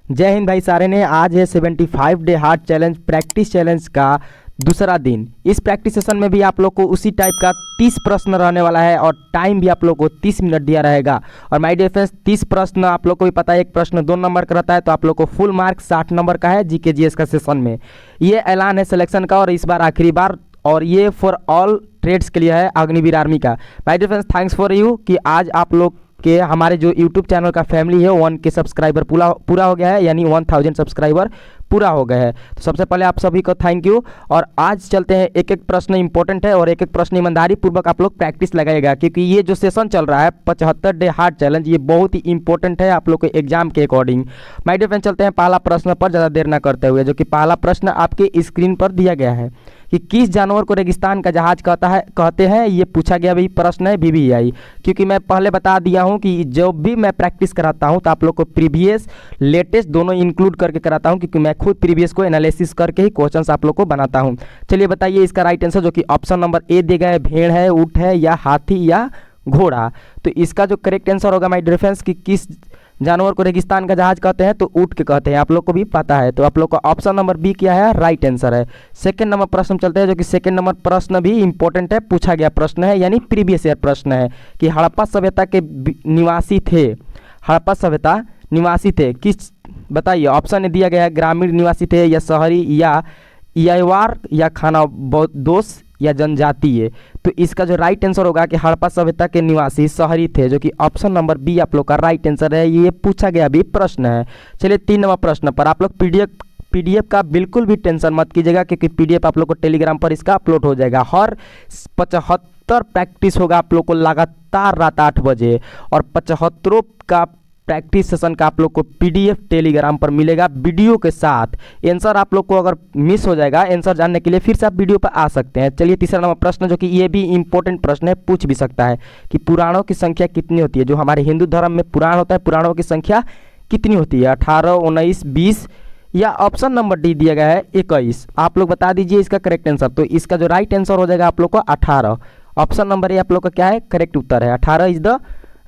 जय हिंद भाई सारे ने। आज है 75 day heart challenge practice challenge का दूसरा दिन। इस प्रैक्टिस सेशन में भी आप लोग को उसी टाइप का 30 प्रश्न रहने वाला है और टाइम भी आप लोग को 30 मिनट दिया रहेगा। और माय डियर फ्रेंड्स, 30 प्रश्न आप लोग को भी पता है, एक प्रश्न 2 नंबर का रहता है, तो आप लोग को फुल मार्क 60 नंबर का है जीके जीएस का सेशन में। ये ऐलान है सिलेक्शन का और इस बार आखिरी बार, और ये फॉर ऑल ट्रेड्स के लिए है, अग्निवीर आर्मी का। My dear friends, thanks for you कि आज आप लोग के हमारे जो यूट्यूब चैनल का फैमिली है 1 के सब्सक्राइबर पूरा हो गया है, यानी 1000 सब्सक्राइबर पूरा हो गया है। तो सबसे पहले आप सभी को थैंक यू। और आज चलते हैं, एक एक प्रश्न इंपॉर्टेंट है और एक एक प्रश्न ईमानदारी पूर्वक आप लोग प्रैक्टिस लगाएगा, क्योंकि ये जो सेशन चल रहा है 75 डे हार्ट चैलेंज, ये बहुत ही इंपॉर्टेंट है आप लोग के एग्जाम के अकॉर्डिंग। माय डियर फ्रेंड, चलते हैं पहला प्रश्न पर ज़्यादा देर ना करते हुए, जो कि पहला प्रश्न आपके स्क्रीन पर दिया गया है कि किस जानवर को रेगिस्तान का जहाज कहते हैं। ये पूछा गया भी प्रश्न है VVI, क्योंकि मैं पहले बता दिया हूं कि जब भी मैं प्रैक्टिस कराता हूं तो आप लोग को प्रीवियस लेटेस्ट दोनों इंक्लूड करके कराता हूं, क्योंकि मैं खुद प्रीवियस को एनालिसिस करके ही क्वेश्चंस आप लोग को बनाता हूं। चलिए बताइए इसका राइट आंसर, जो कि ऑप्शन नंबर ए दिया गया है, भेड़ है, ऊँट है या हाथी या घोड़ा। तो इसका जो करेक्ट आंसर होगा माय डियर फ्रेंड्स कि किस जानवर को रेगिस्तान का जहाज कहते हैं, तो ऊँट के कहते हैं, आप लोग को भी पता है। तो आप लोग का ऑप्शन नंबर बी क्या है, राइट आंसर है। सेकंड नंबर प्रश्न चलते हैं, जो कि सेकंड नंबर प्रश्न भी इंपॉर्टेंट है, पूछा गया प्रश्न है, यानी प्रीवियस ईयर प्रश्न है कि हड़प्पा सभ्यता के निवासी थे, हड़प्पा सभ्यता निवासी थे किस, बताइए। ऑप्शन ने दिया गया है ग्रामीण निवासी थे या शहरी या यायवार या खानाबदोश या जनजातीय। तो इसका जो राइट आंसर होगा कि हड़प्पा सभ्यता के निवासी शहरी थे, जो कि ऑप्शन नंबर बी आप लोग का राइट आंसर है। ये पूछा गया भी प्रश्न है। चलिए 3 नंबर प्रश्न पर आप लोग पीडीएफ का बिल्कुल भी टेंशन मत कीजिएगा, क्योंकि पीडीएफ आप लोग को टेलीग्राम पर इसका अपलोड हो जाएगा। हर 75 प्रैक्टिस होगा आप लोग को लगातार रात 8 बजे, और 75 का प्रैक्टिस सेशन का आप लोग को पीडीएफ टेलीग्राम पर मिलेगा वीडियो के साथ। आंसर आप लोग को अगर मिस हो जाएगा, आंसर जानने के लिए फिर से आप वीडियो पर आ सकते हैं। चलिए तीसरा नंबर प्रश्न, जो कि ये भी इंपॉर्टेंट प्रश्न है, पूछ भी सकता है कि पुराणों की संख्या कितनी होती है। जो हमारे हिंदू धर्म में पुराण होता है, पुराणों की संख्या कितनी होती है, 18, 19, 20 या ऑप्शन नंबर डी दिया गया है 21। आप लोग बता दीजिए इसका करेक्ट आंसर। तो इसका जो राइट आंसर हो जाएगा आप लोग को 18। ऑप्शन नंबर ए आप लोग का क्या है, करेक्ट उत्तर है, 18 इज द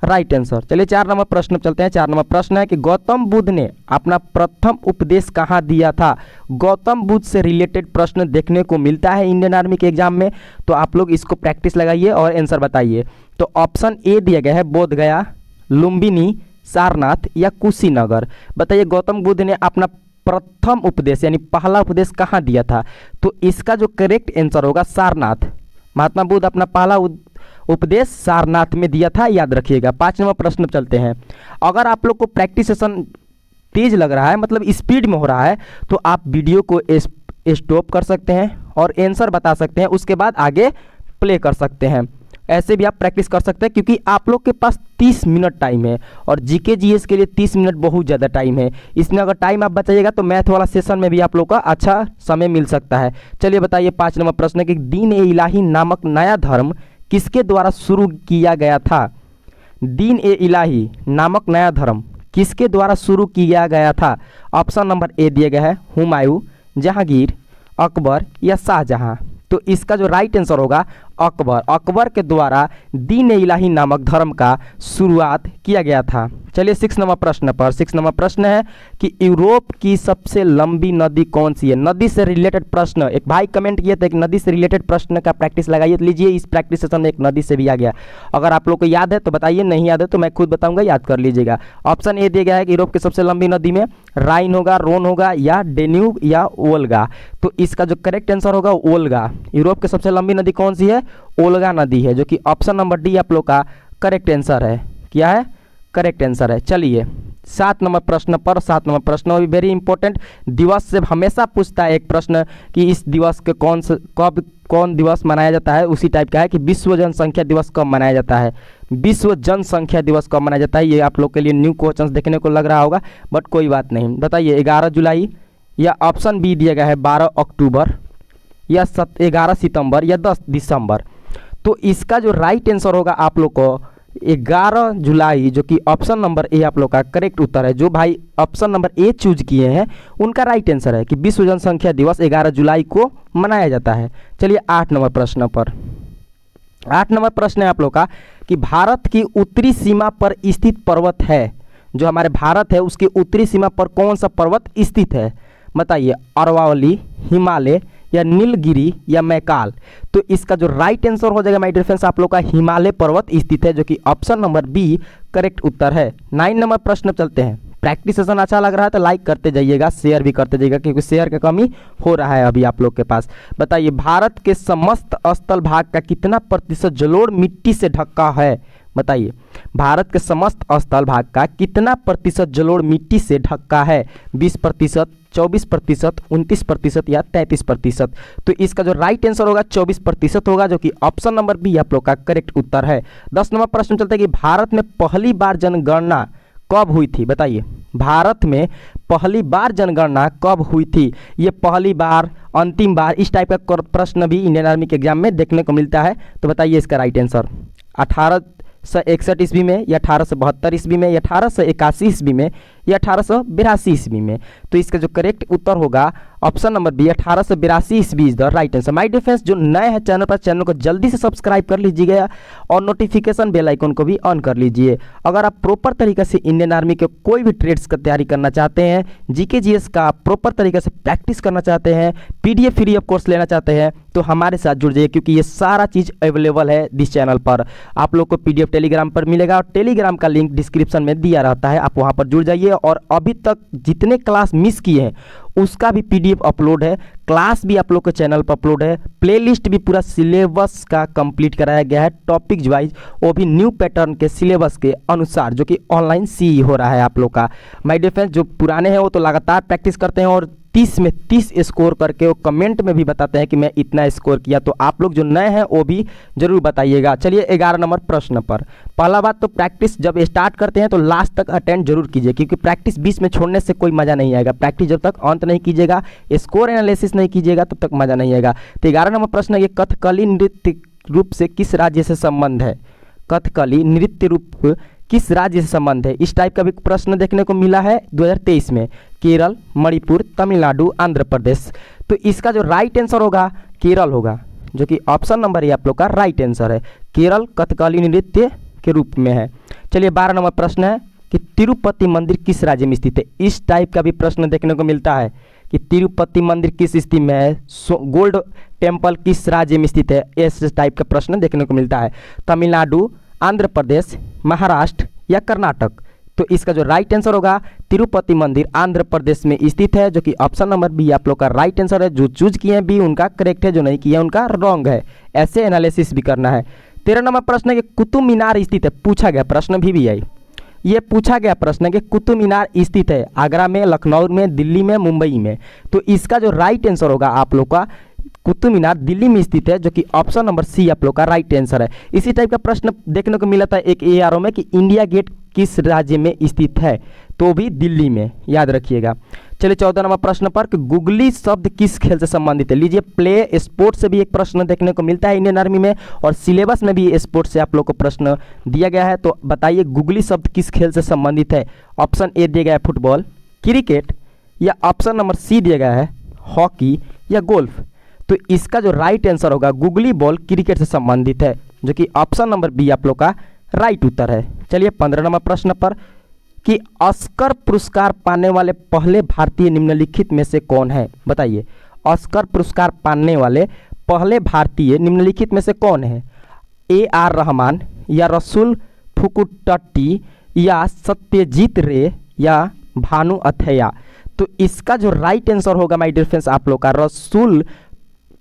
राइट आंसर। चलिए 4 नंबर प्रश्न चलते हैं। 4 नंबर प्रश्न है कि गौतम बुद्ध ने अपना प्रथम उपदेश कहाँ दिया था। गौतम बुद्ध से रिलेटेड प्रश्न देखने को मिलता है इंडियन आर्मी के एग्जाम में, तो आप लोग इसको प्रैक्टिस लगाइए और आंसर बताइए। तो ऑप्शन ए दिया गया है बोध गया, लुम्बिनी, सारनाथ या कुशीनगर। बताइए गौतम बुद्ध ने अपना प्रथम उपदेश यानी पहला उपदेश कहाँ दिया था। तो इसका जो करेक्ट आंसर होगा सारनाथ। महात्मा बुद्ध अपना पहला उपदेश सारनाथ में दिया था, याद रखिएगा। 5 नंबर प्रश्न चलते हैं। अगर आप लोग को प्रैक्टिस सेशन तेज लग रहा है, मतलब स्पीड में हो रहा है, तो आप वीडियो को स्टॉप कर सकते हैं और आंसर बता सकते हैं, उसके बाद आगे प्ले कर सकते हैं। ऐसे भी आप प्रैक्टिस कर सकते हैं, क्योंकि आप लोग के पास 30 मिनट टाइम है और जीके जीएस के लिए 30 मिनट बहुत ज़्यादा टाइम है। इसमें अगर टाइम आप बचाइएगा तो मैथ वाला सेशन में भी आप लोग का अच्छा समय मिल सकता है। चलिए बताइए 5 नंबर प्रश्न कि दीन ए इलाही नामक नया धर्म किसके द्वारा शुरू किया गया था। दीन ए इलाही नामक नया धर्म किसके द्वारा शुरू किया गया था। ऑप्शन नंबर ए दिया गया है हुमायूं, जहांगीर, अकबर या शाहजहां। तो इसका जो राइट आंसर होगा अकबर। अकबर के द्वारा दीन ए इलाही नामक धर्म का शुरुआत किया गया था। चलिए 6 नंबर प्रश्न पर। 6 नंबर प्रश्न है कि यूरोप की सबसे लंबी नदी कौन सी है। नदी से रिलेटेड प्रश्न, एक भाई कमेंट किए थे कि नदी से रिलेटेड प्रश्न का प्रैक्टिस लगाइए। लीजिए इस प्रैक्टिस सेशन में एक नदी से भी आ गया। अगर आप लोग को याद है तो बताइए, नहीं याद है तो मैं खुद बताऊंगा, याद कर लीजिएगा। ऑप्शन ए दिया गया है कि यूरोप की सबसे लंबी नदी में राइन होगा, रोन होगा या डेन्यूब या ओल्गा। तो इसका जो करेक्ट आंसर होगा ओल्गा। यूरोप की सबसे लंबी नदी कौन सी है, ओल्गा नदी है, जो कि ऑप्शन नंबर डी आप लोग का करेक्ट आंसर है। क्या है, करेक्ट आंसर है। चलिए 7 नंबर प्रश्न पर। 7 नंबर प्रश्न भी वेरी इंपॉर्टेंट, दिवस से हमेशा पूछता है एक प्रश्न कि इस दिवस के कौन दिवस मनाया जाता है। उसी टाइप का है कि विश्व जनसंख्या दिवस कब मनाया जाता है। विश्व जनसंख्या दिवस कब मनाया जाता है, ये आप लोग के लिए न्यू क्वेश्चन देखने को लग रहा होगा, बट कोई बात नहीं। बताइए 11 जुलाई या ऑप्शन बी दिया गया है 12 अक्टूबर या 11 सितंबर या 10 दिसंबर। तो इसका जो राइट आंसर होगा आप लोग को 11 जुलाई, जो कि ऑप्शन नंबर ए आप लोग का करेक्ट उत्तर है। जो भाई ऑप्शन नंबर ए चूज किए हैं उनका राइट आंसर है कि विश्व जनसंख्या दिवस 11 जुलाई को मनाया जाता है। चलिए 8 नंबर प्रश्न पर। 8 नंबर प्रश्न है आप लोग का कि भारत की उत्तरी सीमा पर स्थित पर्वत है जो हमारे भारत है उसके उत्तरी सीमा पर कौन सा पर्वत स्थित है? बताइए, अरवली, हिमालय या नीलगिरी या मैकाल। तो इसका जो राइट आंसर हो जाएगा माय डियर फ्रेंड्स आप लोग का हिमालय पर्वत स्थित है, जो कि ऑप्शन नंबर बी करेक्ट उत्तर है। 9 नंबर प्रश्न चलते हैं। प्रैक्टिस सेशन अच्छा लग रहा है तो लाइक करते जाइएगा, शेयर भी करते जाइएगा, क्योंकि शेयर की कमी हो रहा है अभी आप लोग के पास। बताइए, भारत के समस्त स्थल भाग का कितना प्रतिशत जलोढ़ मिट्टी से ढका है? बताइए, भारत के समस्त स्थल भाग का कितना प्रतिशत जलोढ़ मिट्टी से ढका है? 20%, 24%, 29% या 33%। तो इसका जो राइट आंसर होगा 24% होगा, जो कि ऑप्शन नंबर बी आप लोग का करेक्ट उत्तर है। 10 नंबर प्रश्न चलता है कि भारत में पहली बार जनगणना कब हुई थी? बताइए, भारत में पहली बार जनगणना कब हुई थी? ये पहली बार, अंतिम बार, इस टाइप का प्रश्न भी इंडियन आर्मी के एग्जाम में देखने को मिलता है। तो बताइए इसका राइट आंसर 1861 ईस्वी में या 1872 ईस्वी में या 1881 ईस्वी में या 1882 ईस्वी में। तो इसका जो करेक्ट उत्तर होगा ऑप्शन नंबर बी 1882 ईस्वी is the right answer. My dear friends, जो नए हैं चैनल पर, चैनल को जल्दी से सब्सक्राइब कर लीजिएगा और नोटिफिकेशन बेल आइकन को भी ऑन कर लीजिए। अगर आप प्रॉपर तरीके से इंडियन आर्मी के कोई भी ट्रेड्स का तैयारी करना चाहते हैं, जीके जीएस का प्रॉपर तरीके से प्रैक्टिस करना चाहते हैं, पीडीएफ फ्री ऑफ कोर्स लेना चाहते हैं, तो हमारे साथ जुड़ जाइए, क्योंकि ये सारा चीज़ अवेलेबल है दिस चैनल पर। आप लोग को पीडीएफ टेलीग्राम पर मिलेगा और टेलीग्राम का लिंक डिस्क्रिप्शन में दिया रहता है, आप वहाँ पर जुड़ जाइए। और अभी तक जितने क्लास मिस किए हैं उसका भी पीडीएफ अपलोड है, क्लास भी आप लोग के चैनल पर अपलोड है, प्लेलिस्ट भी पूरा सिलेबस का कंप्लीट कराया गया है टॉपिक वाइज, वो भी न्यू पैटर्न के सिलेबस के अनुसार, जो कि ऑनलाइन सी हो रहा है आप लोग का। माय डियर फ्रेंड्स, जो पुराने हैं वो तो लगातार प्रैक्टिस करते हैं और 30 में 30 स्कोर करके वो कमेंट में भी बताते हैं कि मैं इतना स्कोर किया। तो आप लोग जो नए हैं वो भी जरूर बताइएगा। चलिए 11 नंबर प्रश्न पर। पहला बात तो प्रैक्टिस जब स्टार्ट करते हैं तो लास्ट तक अटेंड जरूर कीजिए, क्योंकि प्रैक्टिस बीच में छोड़ने से कोई मज़ा नहीं आएगा। प्रैक्टिस जब तक अंत नहीं कीजिएगा, स्कोर एनालिसिस नहीं कीजिएगा, तब तक मज़ा नहीं आएगा। तो 11 नंबर प्रश्न है, ये कथकली नृत्य रूप से किस राज्य से संबंध है? कथकली नृत्य रूप किस राज्य से संबंध है? इस टाइप का भी प्रश्न देखने को मिला है 2023 में। केरल, मणिपुर, तमिलनाडु, आंध्र प्रदेश। तो इसका जो राइट आंसर होगा केरल होगा, जो कि ऑप्शन नंबर ये आप लोग का राइट आंसर है। केरल कथकली नृत्य के रूप में है। चलिए 12 नंबर प्रश्न है कि तिरुपति मंदिर किस राज्य में स्थित है? इस टाइप का भी प्रश्न देखने को मिलता है कि तिरुपति मंदिर किस स्थिति में है, गोल्ड टेम्पल किस राज्य में स्थित है, इस टाइप का प्रश्न देखने को मिलता है। तमिलनाडु, आंध्र प्रदेश, महाराष्ट्र या कर्नाटक। तो इसका जो राइट आंसर होगा तिरुपति मंदिर आंध्र प्रदेश में स्थित है, जो कि ऑप्शन नंबर बी आप लोग का राइट आंसर है। जो चूज किए हैं बी उनका करेक्ट है, जो नहीं किए उनका रॉन्ग है। ऐसे एनालिसिस भी करना है। 13 नंबर प्रश्न है कि कुतुब मीनार स्थित है, पूछा गया प्रश्न भी आई, ये पूछा गया प्रश्न है कि कुतुब मीनार स्थित है आगरा में, लखनऊ में, दिल्ली में, मुंबई में। तो इसका जो राइट आंसर होगा आप लोग का कुतुब मीनार दिल्ली में स्थित है, जो कि ऑप्शन नंबर सी आप लोग का राइट आंसर है। इसी टाइप का प्रश्न देखने को मिला था एक एआरओ में कि इंडिया गेट किस राज्य में स्थित है, तो भी दिल्ली में, याद रखिएगा। चलिए 14 नंबर प्रश्न पर कि गुगली शब्द किस खेल से संबंधित है? लीजिए, प्ले स्पोर्ट से भी एक प्रश्न देखने को मिलता है इंडियन आर्मी में, और सिलेबस में भी स्पोर्ट से आप लोग को प्रश्न दिया गया है। तो बताइए गुगली शब्द किस खेल से संबंधित है? ऑप्शन ए दिया गया है फुटबॉल, क्रिकेट, या ऑप्शन नंबर सी दिया गया है हॉकी या गोल्फ। तो इसका जो राइट आंसर होगा गुगली बॉल क्रिकेट से संबंधित है, जो कि ऑप्शन नंबर बी आप लोग का राइट उत्तर है। चलिए 15 नंबर प्रश्न पर कि ऑस्कर पुरस्कार पाने वाले पहले भारतीय निम्नलिखित में से कौन है? बताइए, ऑस्कर पुरस्कार पाने वाले पहले भारतीय निम्नलिखित में से कौन है? AR रहमान या रसूल फुकुटट्टी या सत्यजीत रे या भानु अथैया। तो इसका जो राइट आंसर होगा माय डियर फ्रेंड्स आप लोग का रसूल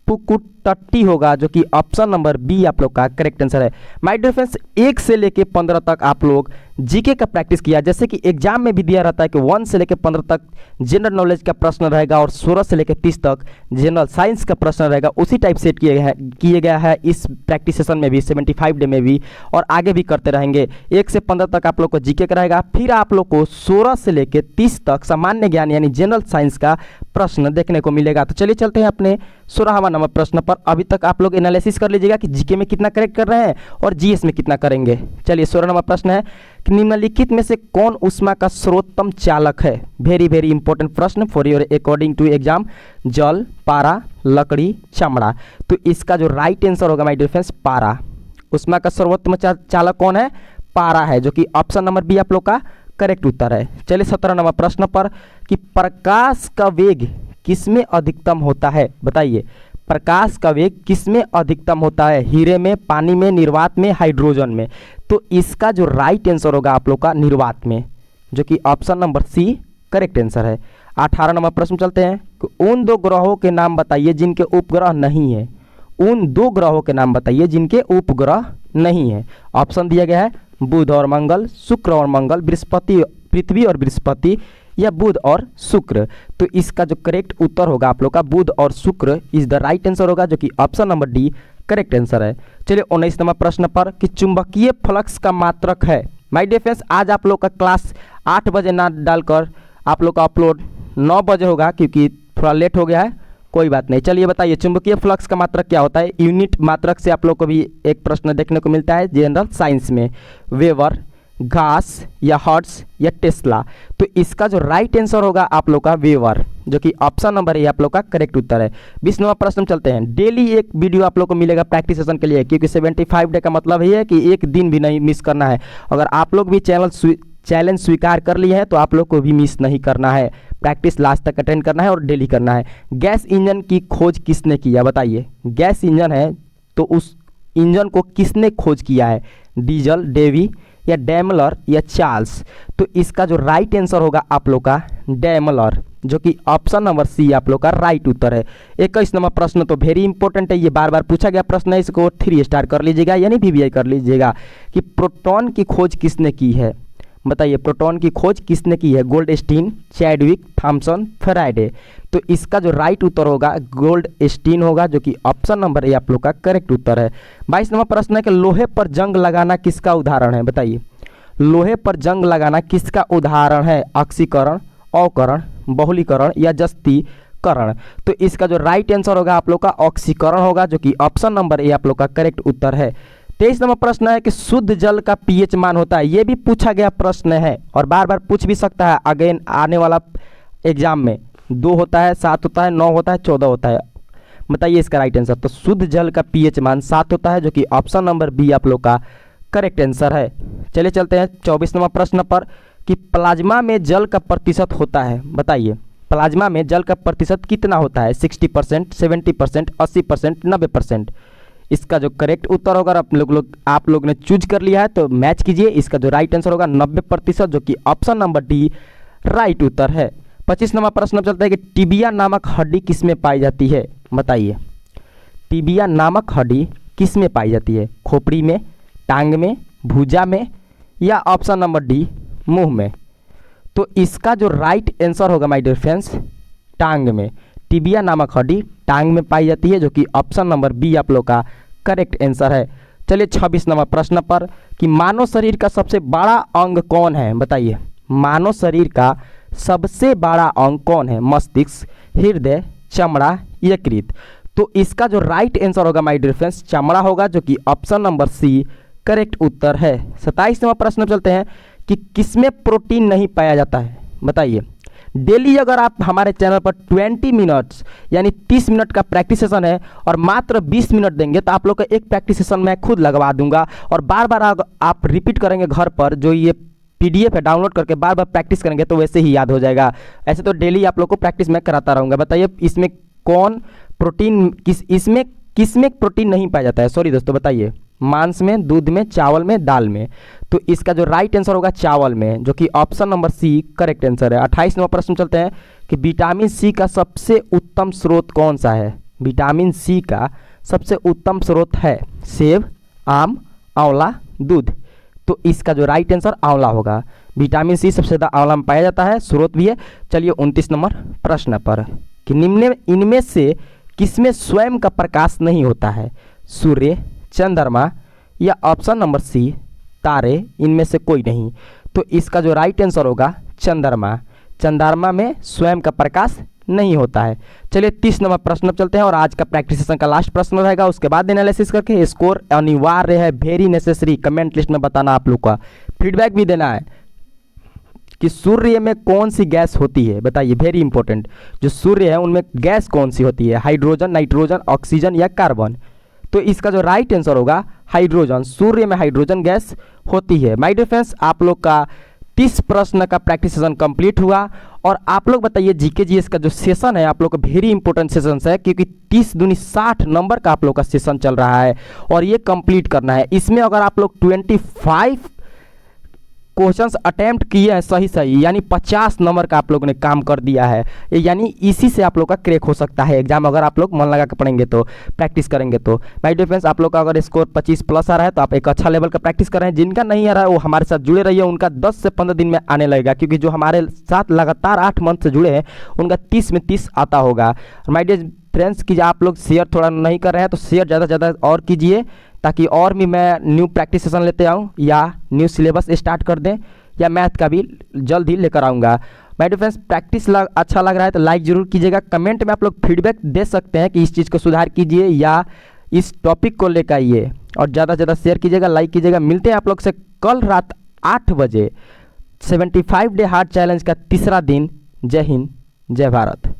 पुकुटट्टी होगा, जो कि ऑप्शन नंबर बी आप लोग का करेक्ट आंसर है। माय डियर फ्रेंड्स 1 से लेके 15 तक आप लोग जीके का प्रैक्टिस किया, जैसे कि एग्जाम में भी दिया रहता है कि 1 से लेके 15 तक जनरल नॉलेज का प्रश्न रहेगा और 16 से लेके 30 तक जनरल साइंस का प्रश्न रहेगा। उसी टाइप सेट किए गया है इस प्रैक्टिस सेशन में भी, 75 डे में भी, और आगे भी करते रहेंगे। 1 से 15 तक आप लोग को जीके का रहेगा, फिर आप लोग को 16 से लेके 30 तक सामान्य ज्ञान यानी जनरल साइंस का प्रश्न देखने को मिलेगा। तो चलिए चलते हैं अपने 16वां नंबर प्रश्न पर। अभी तक आप लोग एनालिसिस कर लीजिएगा कि जीके में कितना करेक्ट कर रहे हैं और जीएस में कितना करेंगे। चलिए 16 नंबर प्रश्न है कि निम्नलिखित में से कौन ऊष्मा का सर्वोत्तम चालक है? वेरी वेरी इंपॉर्टेंट प्रश्न for your according to exam. जल, पारा, लकड़ी, चमड़ा। तो इसका जो राइट आंसर होगा माय डियर फ्रेंड्स पारा। ऊष्मा का सर्वोत्तम चालक कौन है? पारा है, जो कि ऑप्शन नंबर बी आप लोग का करेक्ट उत्तर है। चलिए 17 नंबर प्रश्न पर कि प्रकाश का वेग किसमें अधिकतम होता है, बताइए। प्रकाश का वेग किसमें अधिकतम होता है, हीरे में, पानी में, निर्वात में, हाइड्रोजन में। तो इसका जो राइट आंसर होगा आप लोग का निर्वात में, जो कि option number C correct answer है। 18 नंबर प्रश्न चलते हैं कि उन दो ग्रहों के नाम बताइए जिनके उपग्रह नहीं है। उन दो ग्रहों के नाम बताइए जिनके उपग्रह नहीं है। ऑप्शन दिया गया है बुध और मंगल, शुक्र और मंगल, बृहस्पति, पृथ्वी और बृहस्पति, या बुध और शुक्र। तो इसका जो करेक्ट उत्तर होगा आप लोग का बुध और शुक्र इज द राइट आंसर होगा, जो कि option number D correct answer है। चलिए 19 नंबर प्रश्न पर कि चुंबकीय फ्लक्स का मात्रक है। माय डियर फ्रेंड्स, आज आप लोग का क्लास 8 बजे ना डालकर आप लोग का अपलोड 9 बजे होगा, क्योंकि थोड़ा लेट हो गया है, कोई बात नहीं। चलिए बताइए चुंबकीय फ्लक्स का मात्रक क्या होता है। यूनिट मात्रक से आप लोग को भी एक प्रश्न देखने को मिलता है जनरल साइंस में, वेबर, गास या हर्ट्ज या टेस्ला। तो इसका जो राइट आंसर होगा आप लोग का वेबर, जो कि ऑप्शन नंबर ए आप लोग का करेक्ट उत्तर है। 20 नंबर प्रश्न चलते हैं। डेली एक वीडियो आप लोग को मिलेगा प्रैक्टिस सेशन के लिए, क्योंकि 75 डे का मतलब ही है कि एक दिन भी नहीं मिस करना है। अगर आप लोग भी चैलेंज स्वीकार कर लिए हैं तो आप लोग को भी मिस नहीं करना है, प्रैक्टिस लास्ट तक अटेंड करना है और डेली करना है। गैस इंजन की खोज किसने किया, बताइए। गैस इंजन है तो उस इंजन को किसने खोज किया है, डीजल, डेवी या डैमलर या चार्ल्स। तो इसका जो राइट आंसर होगा आप लोग का डैमलर, जो कि ऑप्शन नंबर सी आप लोग का राइट उत्तर है। 21 नंबर प्रश्न तो वेरी इंपॉर्टेंट है, ये बार बार पूछा गया प्रश्न है, इसको 3 स्टार कर लीजिएगा, यानी VVI कर लीजिएगा। कि प्रोटॉन की खोज किसने की है, बताइए। प्रोटॉन की खोज किसने की है, गोल्डस्टीन, चैडविक, थॉमसन, फैराडे। तो इसका जो राइट उत्तर होगा गोल्डस्टीन होगा, जो कि ऑप्शन नंबर ए आप लोग का करेक्ट उत्तर है। 22 नंबर प्रश्न है कि लोहे पर जंग लगाना किसका उदाहरण है, बताइए। लोहे पर जंग लगाना किसका उदाहरण है, ऑक्सीकरण, अवकरण, बहुलीकरण या जस्तीकरण। तो इसका जो राइट आंसर होगा आप लोग का ऑक्सीकरण होगा, जो कि ऑप्शन नंबर ए आप लोग का करेक्ट उत्तर है। 23 नंबर प्रश्न है कि शुद्ध जल का pH मान होता है। ये भी पूछा गया प्रश्न है और बार बार पूछ भी सकता है अगेन आने वाला एग्जाम में। 2 होता है, 7 होता है, 9 होता है, 14 होता है, बताइए इसका राइट आंसर। तो शुद्ध जल का pH मान 7 होता है, जो कि ऑप्शन नंबर बी आप लोग का करेक्ट आंसर है। चलिए चलते हैं 24 नंबर प्रश्न पर कि प्लाज्मा में जल का प्रतिशत होता है, बताइए। प्लाज्मा में जल का प्रतिशत कितना होता है, 60%, 70%, 80%, 90%। इसका जो करेक्ट उत्तर होगा आप लोग ने चूज कर लिया है तो मैच कीजिए। इसका जो राइट आंसर होगा 90%, जो कि ऑप्शन नंबर डी राइट उत्तर है। 25 नंबर प्रश्न चलता है कि टिबिया नामक हड्डी किसमें पाई जाती है, बताइए। टिबिया नामक हड्डी किसमें पाई जाती है, खोपड़ी में, टांग में, भुजा में या ऑप्शन नंबर डी मुंह में। तो इसका जो राइट आंसर होगा माय डियर फ्रेंड्स टांग में। टिबिया नामक हड्डी टांग में पाई जाती है, जो कि ऑप्शन नंबर बी आप लोग का करेक्ट आंसर है। चलिए 26 नंबर प्रश्न पर कि मानव शरीर का सबसे बड़ा अंग कौन है, बताइए। मानव शरीर का सबसे बड़ा अंग कौन है, मस्तिष्क, हृदय, चमड़ा, यकृत। तो इसका जो राइट आंसर होगा माय डियर फ्रेंड्स चमड़ा होगा, जो कि ऑप्शन नंबर सी करेक्ट उत्तर है। 27 नंबर प्रश्न चलते हैं कि किसमें प्रोटीन नहीं पाया जाता है, बताइए। डेली अगर आप हमारे चैनल पर 20 मिनट्स यानी 30 मिनट का प्रैक्टिस सेशन है और मात्र 20 मिनट देंगे तो आप लोग का एक प्रैक्टिस सेशन मैं खुद लगवा दूंगा और बार बार आप रिपीट करेंगे घर पर, जो ये PDF है डाउनलोड करके बार बार प्रैक्टिस करेंगे तो वैसे ही याद हो जाएगा। ऐसे तो डेली आप लोग को प्रैक्टिस मैं कराता रहूँगा। बताइए इसमें कौन प्रोटीन किसमें प्रोटीन नहीं पाया जाता है, सॉरी दोस्तों बताइए। मांस में, दूध में, चावल में, दाल में। तो इसका जो राइट आंसर होगा चावल में, जो कि option number C correct answer है। 28 नंबर प्रश्न चलते हैं कि विटामिन सी का सबसे उत्तम स्रोत कौन सा है। विटामिन सी का सबसे उत्तम स्रोत है सेब, आम, आंवला, दूध। तो इसका जो राइट आंसर आंवला होगा। विटामिन सी सबसे ज़्यादा आंवला में पाया जाता है, स्रोत भी है। चलिए 29 नंबर प्रश्न पर कि इनमें से किसमें स्वयं का प्रकाश नहीं होता है, सूर्य, चंद्रमा या ऑप्शन नंबर सी तारे, इनमें से कोई नहीं। तो इसका जो राइट आंसर होगा चंद्रमा। चंद्रमा में स्वयं का प्रकाश नहीं होता है। चलिए 30 नंबर प्रश्न चलते हैं और आज का प्रैक्टिस सेशन का लास्ट प्रश्न रहेगा, उसके बाद एनालिसिस करके स्कोर अनिवार्य है, वेरी नेसेसरी। कमेंट लिस्ट में बताना आप लोग का, फीडबैक भी देना है कि सूर्य में कौन सी गैस होती है, बताइए। वेरी इंपॉर्टेंट, जो सूर्य है उनमें गैस कौन सी होती है, हाइड्रोजन, नाइट्रोजन, ऑक्सीजन या कार्बन। तो इसका जो राइट आंसर होगा हाइड्रोजन। सूर्य में हाइड्रोजन गैस होती है। माय डियर फ्रेंड्स, आप लोग का 30 प्रश्न का प्रैक्टिस सेशन कंप्लीट हुआ। और आप लोग बताइए जीके जीएस का जो सेशन है आप लोग का वेरी इंपॉर्टेंट सेशन है, क्योंकि 30 दूनी 60 नंबर का आप लोग का सेशन चल रहा है और ये कंप्लीट करना है। इसमें अगर आप लोग 25 क्वेश्चंस अटेम्प्ट किए हैं सही सही, यानी 50 नंबर का आप लोगों ने काम कर दिया है, यानी इसी से आप लोग का क्रैक हो सकता है एग्जाम, अगर आप लोग मन लगा के पढ़ेंगे तो, प्रैक्टिस करेंगे तो। माय डियर फ्रेंड्स, आप लोग का अगर स्कोर 25 प्लस आ रहा है तो आप एक अच्छा लेवल का प्रैक्टिस कर रहे हैं। जिनका नहीं आ रहा है वो हमारे साथ जुड़े रहिए, उनका 10 से 15 दिन में आने लगेगा, क्योंकि जो हमारे साथ लगातार 8 मंथ से जुड़े हैं उनका 30 में 30 आता होगा। माय डियर फ्रेंड्स, कि आप लोग शेयर थोड़ा नहीं कर रहे हैं तो शेयर ज़्यादा से ज़्यादा और कीजिए, ताकि और भी मैं न्यू प्रैक्टिस सेशन लेते आऊँ या न्यू सिलेबस स्टार्ट कर दें, या मैथ का भी जल्द ही लेकर आऊँगा। माय डियर फ्रेंड्स, प्रैक्टिस अच्छा लग रहा है तो लाइक ज़रूर कीजिएगा। कमेंट में आप लोग फीडबैक दे सकते हैं कि इस चीज़ को सुधार कीजिए या इस टॉपिक को लेकर आइए, और ज़्यादा से ज़्यादा शेयर कीजिएगा, लाइक कीजिएगा। मिलते हैं आप लोग से कल रात 8 बजे 75 डे हार्ट चैलेंज का तीसरा दिन। जय हिंद, जय भारत।